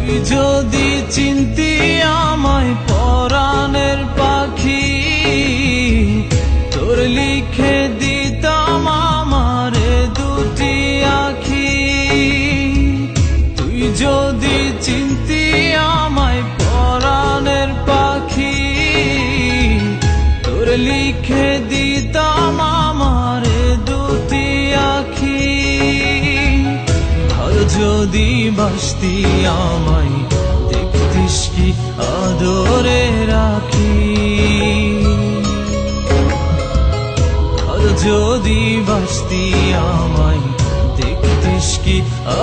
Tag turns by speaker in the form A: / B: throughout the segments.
A: তুই যদি চিনতি আমায় পরাণের পাখি, তোর লিখে দিতাম আমারে দুটি আখি। তুই যদি চিনতি আমায় পরাণের পাখি, তোর লিখে দিতাম আমারে দুটি আখি। ভালো যদি বাসতি আমায় দেখতিস কি আদরে রাখি। ভালো যদি বাসতি আমায় দেখতিস কি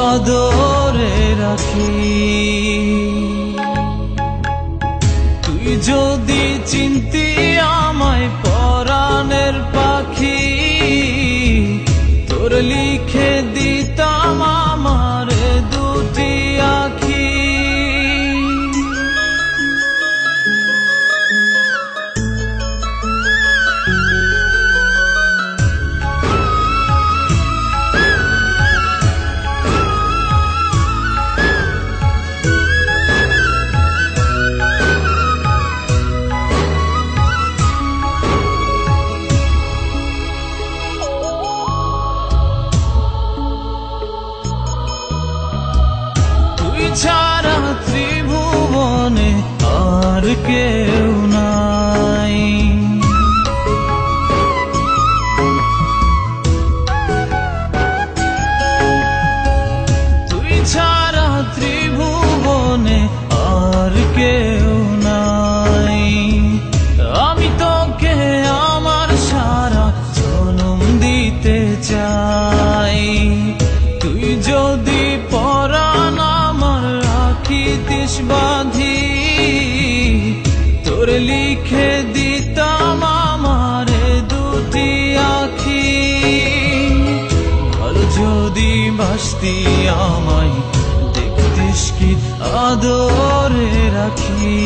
A: আদরে রাখি। তুই যদি চিনতি আমায় পরাণের পাখি, তোর লিখে দিতাম আমারে দুটি আখি। ছাড়া ত্রিভুবনে আর কেউ নাই। তুই ছাড়া ত্রিভুবনে আর কেউ নাই। আমি তোকে আমার সারা জনম দিতে চাই। তুই যদি পরাণ রাখিতিস বাঁধি, তোর লিখে দিতাম আমারে দুটি আখি। ভালো যদি বাসতি আমায় দেখতিস কি আদরে রাখি।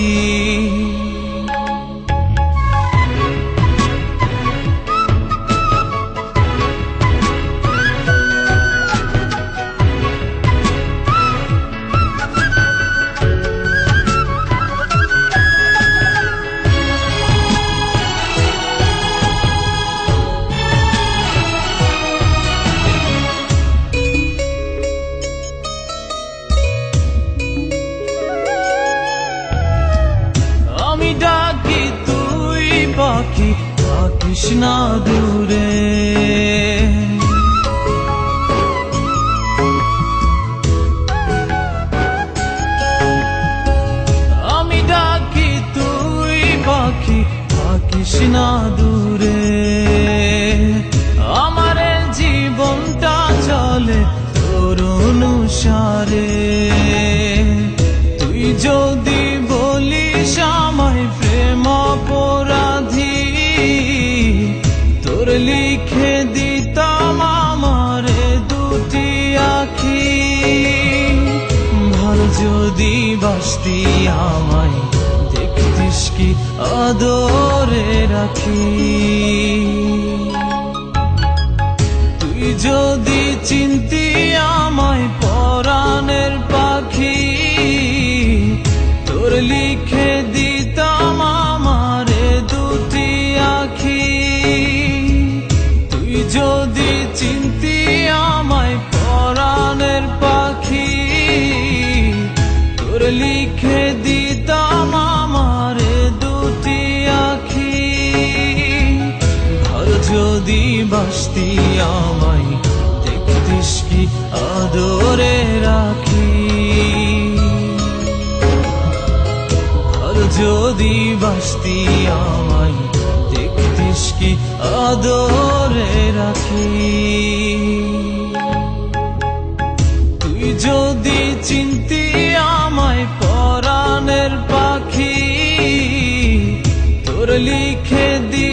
A: আমি ডাকি তুই পাখি থাকিস না দূরে। আমি ডাকি তুই পাখি থাকিস না দূরে। আমার জীবনটা চলে তোর অনুসারে। তুই যদি বলিস আমায় প্রেম অপরাধী, তোর লিখে দিতাম আমারে দুটি আখি। ভালো যদি বাসতি আমায় দেখতিস কি আদরে রাখি। তুই যদি চিনতি আমায় পরাণের পাখি, তোর লিখে দিতাম আমারে দুটি আখি। তুই যদি চিনতি আমায় পরাণের পাখি, তোর লিখে দিতাম আমারে দুটি আখি। ভালো যদি বাসতি আমায় দেখতিস কি আদরে রাখি। যদি বাসতি আমায় দেখতিস কি আদরে রাখি। তুই যদি চিনতি আমায় পরাণের পাখি, তোর লিখে দি